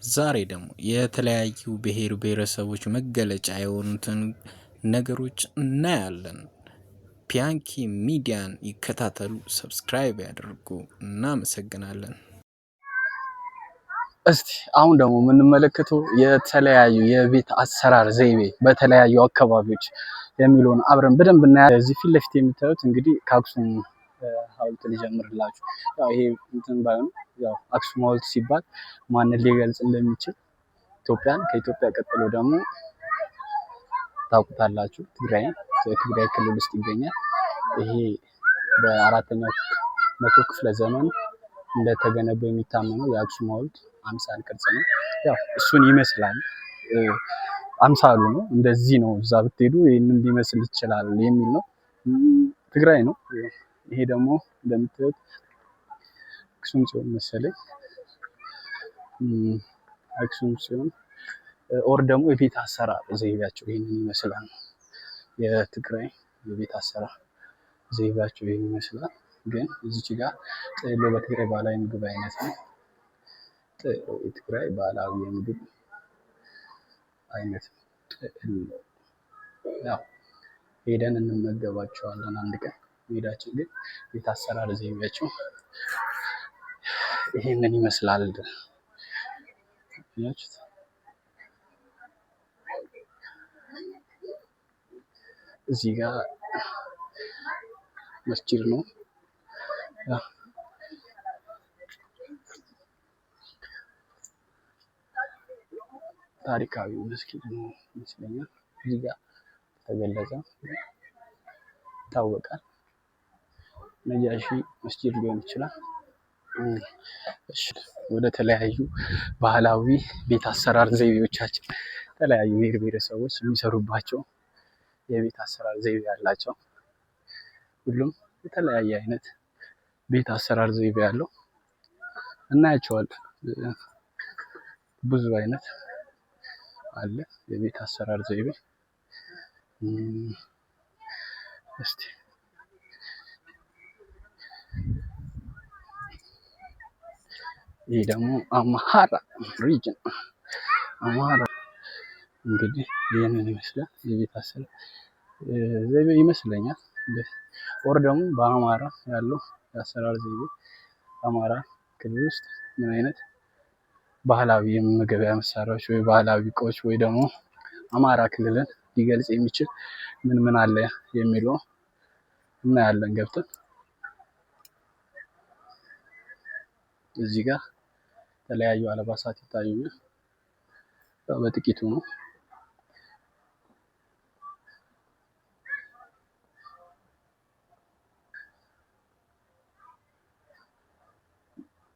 ዛሬ ደግሞ የተለያዩ ብሔር ብሔረሰቦች መገለጫ የሆኑትን ነገሮች እናያለን። ፒያንኪ ሚዲያን ይከታተሉ፣ ሰብስክራይብ ያድርጉ። እናመሰግናለን። እስቲ አሁን ደግሞ የምንመለከተው የተለያዩ የቤት አሰራር ዘይቤ በተለያዩ አካባቢዎች የሚለውን አብረን በደንብ እናያለን። እዚህ ፊት ለፊት የምታዩት እንግዲህ ከአክሱም ሐውልት ሊጀምርላችሁ ያው ይሄ እንትን ባይሆን ያው አክሱም ሐውልት ሲባል ማንን ሊገልጽ እንደሚችል ኢትዮጵያን፣ ከኢትዮጵያ ቀጥሎ ደግሞ ታውቁታላችሁ ትግራይን፣ የትግራይ ክልል ውስጥ ይገኛል። ይሄ በአራተኛው መቶ ክፍለ ዘመን እንደተገነባ የሚታመነው የአክሱም ሐውልት አምሳል ቅርጽ ነው። ያው እሱን ይመስላል፣ አምሳሉ ነው። እንደዚህ ነው፣ እዛ ብትሄዱ ይሄንን ሊመስል ይችላል የሚል ነው። ትግራይ ነው። ይሄ ደግሞ እንደምታዩት አክሱም ጽዮን መሰለኝ፣ አክሱም ጽዮን ኦር ደግሞ የቤት አሰራር ዘይቤያቸው ይሄንን ይመስላል። የትግራይ የቤት አሰራር ዘይቤያቸው ይሄን ይመስላል። ግን እዚች ጋር ጥሎ በትግራይ ባህላዊ ምግብ አይነት ነው። ጥሎ የትግራይ ባህላዊ የምግብ አይነት ነው። ያው ሄደን እንመገባቸዋለን አንድ ቀን ሄዳችን። ግን ቤት አሰራር ዘይቤያቸው ይሄንን ይመስላል። እዚህ ጋር መስጂድ ነው። ታሪካዊ መስጊድ ነው ይመስለኛል። እዚህ ጋር ተገለጸ ይታወቃል። ነጃሺ መስጂድ ሊሆን ይችላል። እሺ ወደ ተለያዩ ባህላዊ ቤት አሰራር ዘይቤዎቻችን፣ የተለያዩ ብሔር ብሔረሰቦች የሚሰሩባቸው የቤት አሰራር ዘይቤ ያላቸው፣ ሁሉም የተለያየ አይነት ቤት አሰራር ዘይቤ ያለው እናያቸዋለን። ብዙ አይነት አለ የቤት አሰራር ዘይቤ። እስቲ ይሄ ደግሞ አምሃራ ሪጅን፣ አምሃራ እንግዲህ ይሄንን ይመስላል የቤት አሰራር ዘይቤ ይመስለኛል። ኦር ደግሞ በአማራ ያለው የአሰራር ዘይቤ፣ አማራ ክልል ውስጥ ምን አይነት ባህላዊ የመመገቢያ መሳሪያዎች ወይ ባህላዊ እቃዎች ወይ ደግሞ አማራ ክልልን ሊገልጽ የሚችል ምን ምን አለ የሚለው እናያለን ገብተን። እዚህ ጋር የተለያዩ አልባሳት ይታዩኛል፣ በጥቂቱ ነው።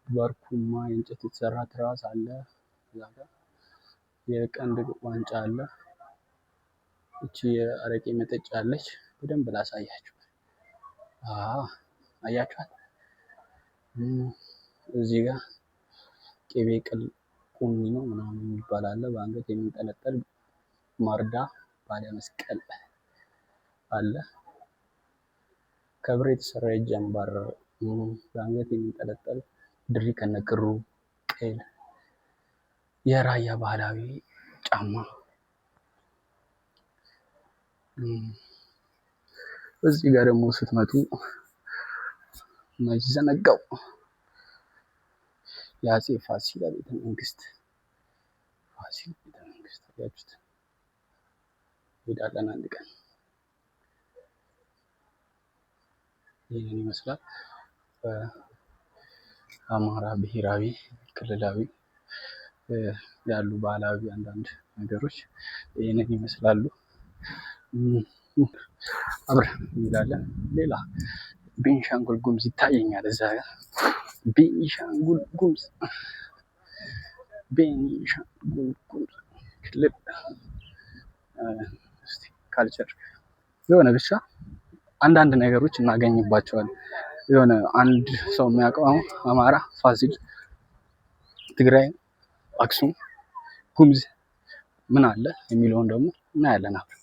ባርኩማ የእንጨት የተሰራ ትራስ አለ። እዛ ጋር የቀንድ ዋንጫ አለ። እቺ የአረቄ መጠጫ አለች። በደንብ ላሳያችሁ። አያችኋት? እዚህ ጋር ቅቤ ቅል ቁሚ ነው ምናምን የሚባል አለ። በአንገት የሚንጠለጠል ማርዳ ባለ መስቀል አለ። ከብር የተሰራ የእጅ አምባር፣ በአንገት የሚንጠለጠል ድሪ ከነክሩ፣ ቅል፣ የራያ ባህላዊ ጫማ። እዚህ ጋር ደግሞ ስትመጡ የማይዘነጋው የአፄ ፋሲል ቤተመንግስት፣ ፋሲል ቤተመንግስት አያችሁት? ሄዳለን አንድ ቀን። ይህንን ይመስላል በአማራ ብሔራዊ ክልላዊ ያሉ ባህላዊ አንዳንድ ነገሮች ይህንን ይመስላሉ። አብረን እንሄዳለን። ሌላ ቤንሻንጉል ጉሙዝ ይታየኛል እዛ ጋር። ቤንሻንጉል ጉሙዝ፣ ቤንሻንጉል ጉሙዝ ክልል ካልቸር የሆነ ብቻ አንዳንድ ነገሮች እናገኝባቸዋለን። የሆነ አንድ ሰው የሚያውቀው አሁን አማራ ፋሲል፣ ትግራይ አክሱም፣ ጉሙዝ ምን አለ የሚለውን ደግሞ እናያለን አብረን።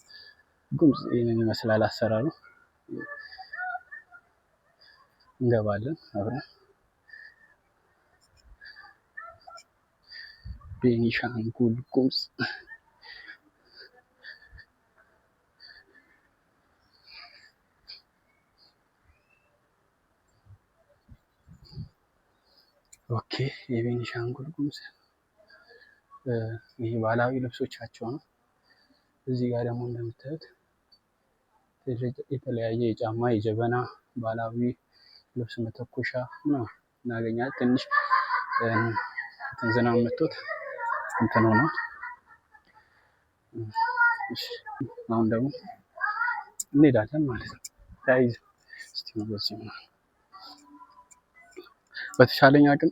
ጉሙዝ ይሄንን ይመስላል አሰራሩ። እንገባለን አብረን። ቤኒሻንጉል ጉሙዝ ኦኬ። የቤኒሻንጉል ጉሙዝ ይህ ባህላዊ ልብሶቻቸው ነው። እዚህ ጋር ደግሞ እንደምታዩት የተለያየ የጫማ የጀበና ባህላዊ ልብስ መተኮሻ ነው እናገኛለን። ትንሽ ዝናብ መቶት እንትን ሆኗል። አሁን ደግሞ እንሄዳለን ማለት ነው። ተያይዘን እስቲ በዚህ በተሻለኝ አቅም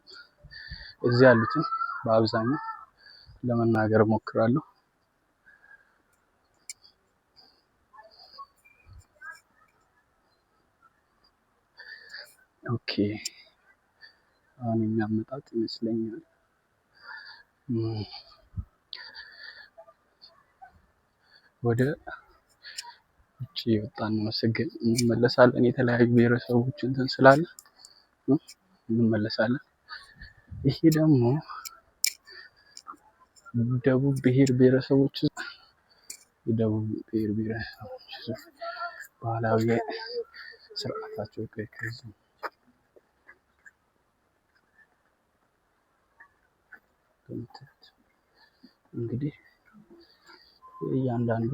እዚህ ያሉትን በአብዛኛው ለመናገር እሞክራለሁ። ኦኬ አሁን የሚያመጣጥ ይመስለኛል። ወደ ውጭ የወጣን መሰገን እንመለሳለን። የተለያዩ ብሔረሰቦች እንትን ስላለ እንመለሳለን። ይሄ ደግሞ ደቡብ ብሔር ብሔረሰቦች የደቡብ ብሔር ብሔረሰቦች ባህላዊ ስርዓታቸው ከዚህ እንግዲህ እያንዳንዱ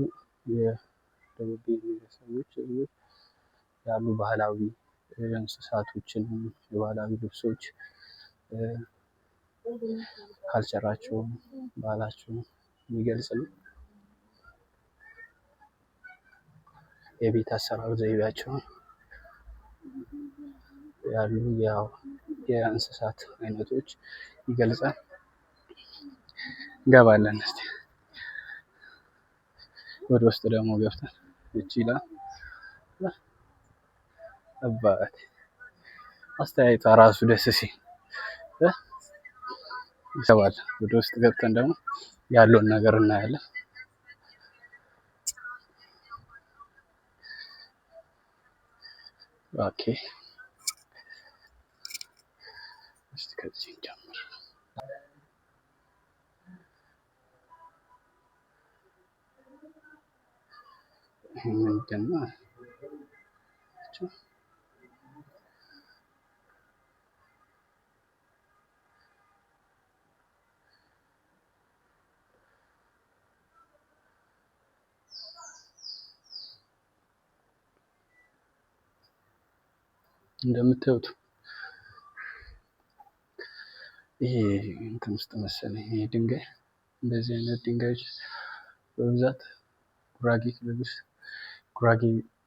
የደቡብ ብሔር ብሔረሰቦች ያሉ ባህላዊ እንስሳቶችን የባህላዊ ልብሶች ካልቸራቸውን ባህላቸውን የሚገልጽ ነው። የቤት አሰራር ዘይቤያቸውን ያሉ ያው የእንስሳት አይነቶች ይገልጻል። እንገባለን እስቲ ወደ ውስጥ ደግሞ ገብተን እቺ ይላል አባቴ አስተያየቷ ራሱ ደስ ሲል ይሰባል። ወደ ውስጥ ገብተን ደግሞ ያለውን ነገር እናያለን። ኦኬ እስቲ ከዚህ እንጀምር። ምንድን ነው እንደምታዩት ይሄ እንትን ውስጥ መሰለኝ ይሄ ድንጋይ እንደዚህ አይነት ድንጋዮች በብዛት ጉራጌ ክልል ውስጥ ጉራጌ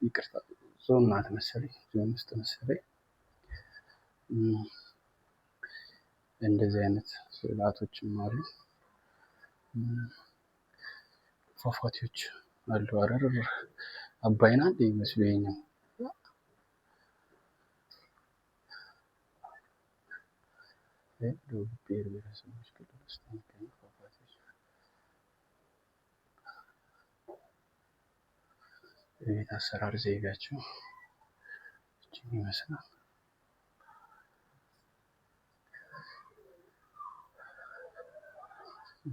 ይቅርታ ዞን ናት መሰለኝ ዞን ውስጥ መሰለኝ እንደዚህ አይነት ስዕላቶችም አሉ። ፏፏቴዎች አሉ። አረር አባይን አንድ ይመስሉ ይሄኛው ደቡብ ብሔር ብሔረሰቦች ክልል ውስጥ የሚገኙ ፏፏቴዎች የቤት አሰራር ዘይቤያቸው ይህን ይመስላል።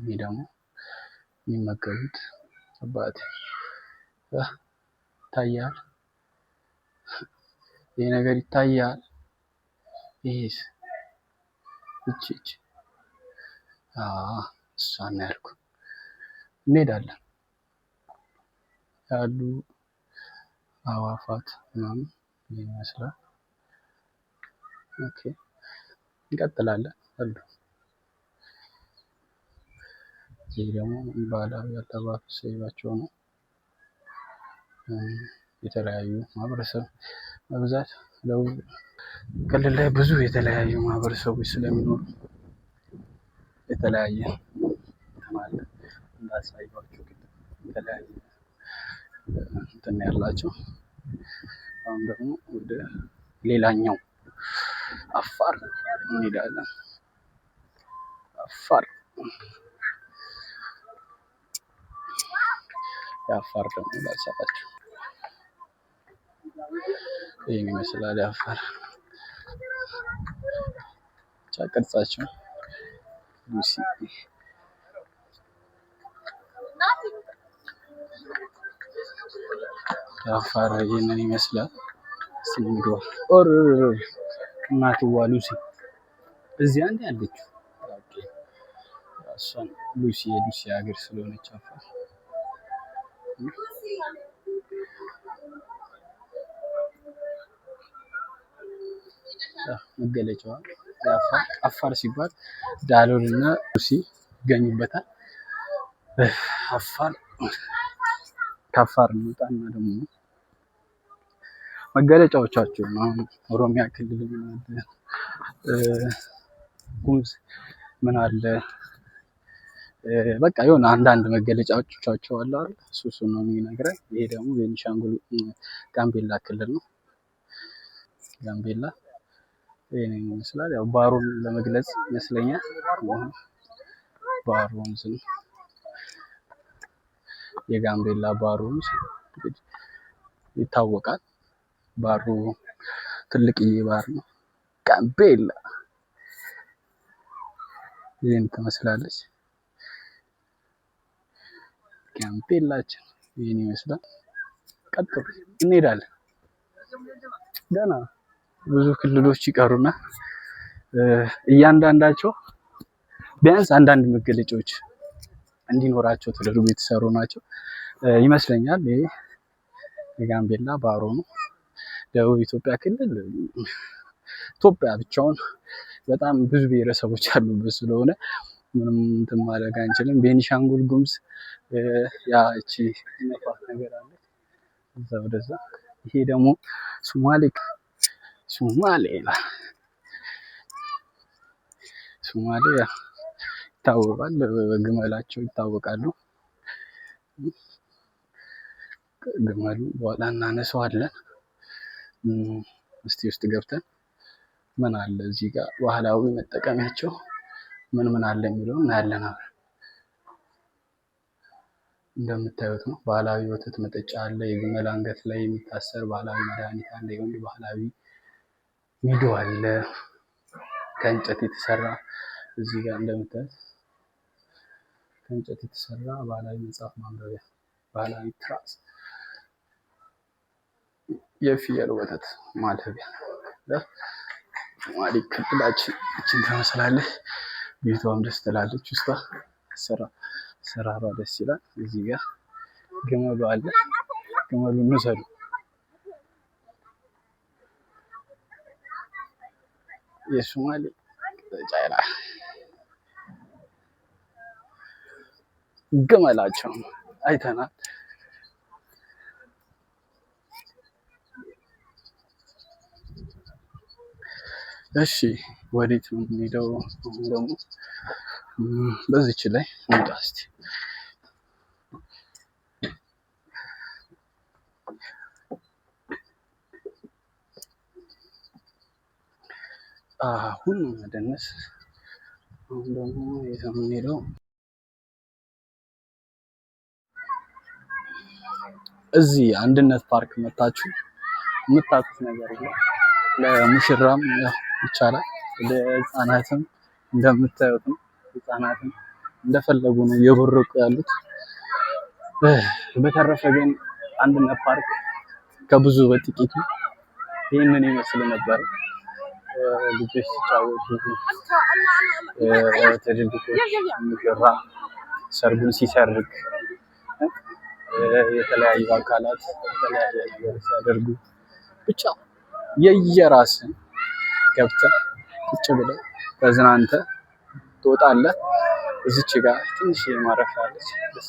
ይህ ደግሞ የሚመገቡት አባቴ ይታያል። ይሄ ነገር ይታያል። ይሄስ እቺ እሷን ነው ያልኩት። እንሄዳለን ያሉ አዋፋት ምናምን ይመስላል። ኦኬ እንቀጥላለን አሉ። ይህ ደግሞ ባህላዊ አለባበስ ዘይቤያቸው ነው። የተለያዩ ማህበረሰብ በብዛት ደቡብ ክልል ላይ ብዙ የተለያዩ ማህበረሰቦች ስለሚኖሩ የተለያየ አለ እንዳሳየኋችሁ የተለያየ እንትን ያላቸው። አሁን ደግሞ ወደ ሌላኛው አፋር እንሄዳለን። አፋር የአፋር ደግሞ ላሳያችሁ ይህን ይመስላል። የአፋር ብቻ ቅርጻቸው ሉሲ የአፋር ይህንን ይመስላል። ሲንዶ ኦር እናትዋ ሉሲ እዚህ አንድ ያለችው እሷን ሉሲ የሉሲ ሀገር ስለሆነች አፋር መገለጫዋ አፋር ሲባል ዳሎል እና ሉሲ ይገኙበታል። አፋር ከአፋር እንውጣና ደግሞ መገለጫዎቻቸው ነው። ኦሮሚያ ክልል ምን አለ? ጉሙዝ ምን አለ? በቃ የሆነ አንዳንድ መገለጫዎቻቸው አሉ አይደል? እሱ ነው የሚነግረን። ይሄ ደግሞ ቤኒሻንጉል ጋምቤላ ክልል ነው። ጋምቤላ ይሄን ይመስላል። ያው ባሮን ለመግለጽ ይመስለኛል። ባሮ ወንዝ ነው። የጋምቤላ ባሮ ወንዝ ይታወቃል። ባሮ ትልቅዬ ባህር ነው። ጋምቤላ ይሄን ትመስላለች። ጋምቤላችን ይሄን ይመስላል። ቀጥሎ እንሄዳለን። ገና ብዙ ክልሎች ይቀሩና እያንዳንዳቸው ቢያንስ አንዳንድ መገለጫዎች እንዲኖራቸው ተደርጎ የተሰሩ ናቸው ይመስለኛል። ይሄ የጋምቤላ ባሮ ነው። ደቡብ ኢትዮጵያ ክልል ኢትዮጵያ ብቻውን በጣም ብዙ ብሔረሰቦች ያሉበት ስለሆነ ምንም እንትን ማድረግ አንችልም። ቤኒሻንጉል ጉሙዝ ያ እቺ ነፋስ ነገር አለ እዛ ወደዛ። ይሄ ደግሞ ሶማሌ ይታወቃል። በግመላቸው ይታወቃሉ። ግመሉ በኋላ እናነሳዋለን። እስቲ ውስጥ ገብተን ምን አለ እዚህ ጋር ባህላዊ መጠቀሚያቸው ምን አለ የሚለው እናያለን። እንደምታዩት ነው። ባህላዊ ወተት መጠጫ አለ። የግመል አንገት ላይ የሚታሰር ባህላዊ መድኃኒት አለ። የወንድ ባህላዊ ሚዶ አለ። ከእንጨት የተሰራ እዚህ ጋር እንደምታዩት ከእንጨት የተሰራ ባህላዊ መጽሐፍ ማንበቢያ፣ ባህላዊ ትራስ፣ የፍየል ወተት ማለቢያ። ሶማሌ ክልላችን እችን ትመስላለች። ቤቷም ደስ ትላለች። ውስጧ ሰራሯ ደስ ይላል። እዚህ ጋር ግመሉ አለ። ግመሉን እንውሰዱ። የሶማሌ ጫይራ ግመላቸው አይተናል። እሺ ወዴት ነው የምንሄደው? አሁን ደግሞ በዚች ላይ እንውጣ እስቲ። አሁን መደነስ። አሁን ደግሞ የምንሄደው እዚህ አንድነት ፓርክ መታችሁ የምታውቁት ነገር የለም። ለሙሽራም ይቻላል፣ ለህፃናትም እንደምታዩት ነው። ህፃናትም እንደፈለጉ ነው እየቦረቁ ያሉት። በተረፈ ግን አንድነት ፓርክ ከብዙ በጥቂቱ ይህንን ይመስል ነበር። ልጆች ሲጫወቱ፣ ትልልቆች ሙሽራ ሰርጉን ሲሰርግ፣ የተለያዩ አካላት የተለያየ ነገር ሲያደርጉ ብቻ የየራስን ገብተህ ቁጭ ብለህ ተዝናንተህ ትወጣለህ። እዚች ጋር ትንሽ ማረፊያ አለች። ደስ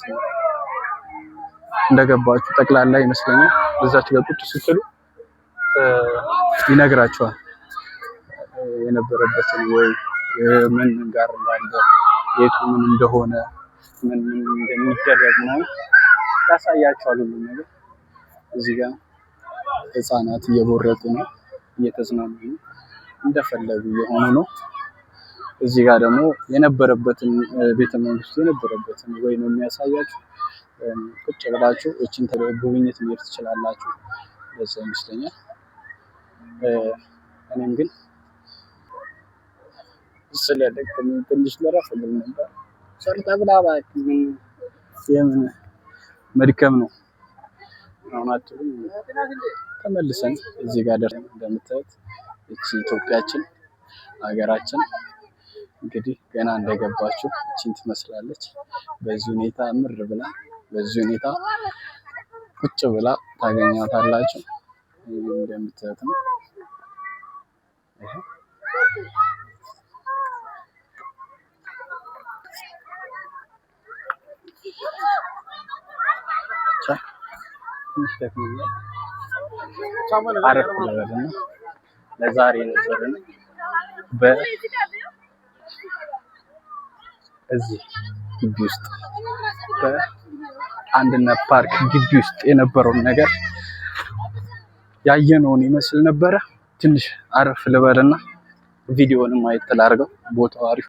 እንደገባችሁ ጠቅላላ ይመስለኛል። እዛች ጋር ቁጭ ስትሉ ይነግራቸዋል የነበረበትን ወይ ምን ጋር እንዳለ የቱ ምን እንደሆነ ምን እንደሚደረግ ነው ያሳያቸዋል። ሁሉ ነገር እዚህ ጋር ህፃናት እየቦረቁ ነው፣ እየተዝናኑ ነው፣ እንደፈለጉ የሆኑ ነው። እዚህ ጋር ደግሞ የነበረበትን ቤተ መንግስቱ የነበረበትን ወይ ነው የሚያሳያችሁ። ቁጭ ብላችሁ እቺን ጉብኝት መሄድ ትችላላችሁ። ለዛ ይመስለኛል። እኔም ግን ስለደከመኝ ትንሽ ልረፍ ብል ነበር። ሰርተ ብላ እባክህ የምን መድከም ነው። አሁናችሁ ተመልሰን እዚህ ጋር ደርሰን እንደምታዩት እቺ ኢትዮጵያችን ሀገራችን እንግዲህ ገና እንደገባችሁ እቺን ትመስላለች። በዚህ ሁኔታ ምር ብላ በዚህ ሁኔታ ቁጭ ብላ ታገኛታላችሁ። እንደምታዩት ነው። አረፍ ልበልና ለዛሬ ነበርን በዚህ ግቢ ውስጥ በአንድነት ፓርክ ግቢ ውስጥ የነበረውን ነገር ያየነውን ይመስል ነበረ። ትንሽ አረፍ ልበልና ቪዲዮንም ማየት ላድርገው። ቦታው አሪፍ